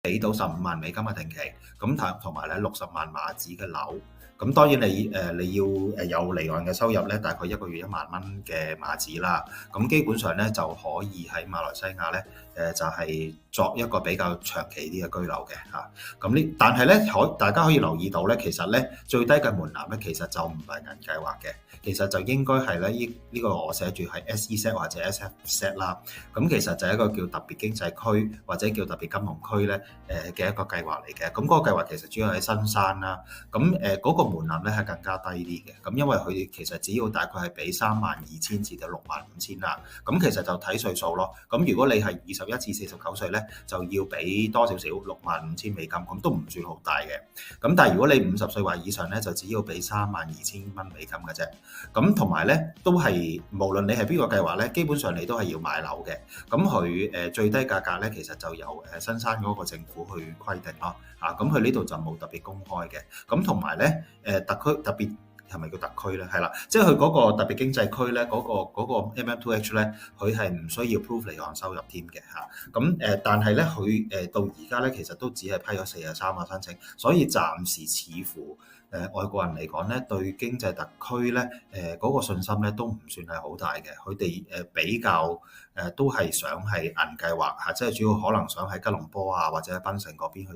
俾到15萬美金嘅定期，咁同埋咧60萬碼紙嘅樓。咁當然你要有離岸嘅收入咧，大概一個月1萬蚊嘅碼紙啦。咁基本上咧就可以喺馬來西亞咧就係作一個比較長期啲嘅居留嘅嚇。但係咧大家可以留意到咧，其實咧最低嘅門檻咧其實就唔係銀計劃嘅，其實就應該係咧呢個我寫住係 SEZ 或者 SFZ 啦。咁其實就係一個叫特別經濟區或者叫特別金融區咧嘅一個計劃嚟嘅。咁嗰個計劃其實主要喺新山啦。咁嗰個門檻咧係更加低啲嘅。咁因為佢其實只要大概係俾32,000至到65,000啦。咁其實就睇歲數咯。咁如果你係21至49歲咧，就要俾多少少65,000美金，咁都唔算好大嘅。咁但係如果你50歲或以上咧，就只要俾32,000蚊美金嘅啫。咁同埋咧都係無論你係邊個計劃咧，基本上你都係要買樓嘅。咁佢最低價格咧，其實就由新山嗰個政府去規定咯。咁佢呢度就冇特別公開嘅。咁同埋咧特別係咪叫特區咧？係啦，即係佢嗰個特別經濟區咧，嗰個 MM2H 咧，佢係唔需要 prove 離岸收入添嘅嚇。咁但係咧佢到而家咧，其實都只係批咗43個申請，所以暫時似乎外國人嚟講咧，對經濟特區咧嗰個信心咧都唔算係好大嘅。佢哋比較都係想係銀計劃嚇，即係主要可能想喺吉隆坡啊或者喺檳城嗰邊去。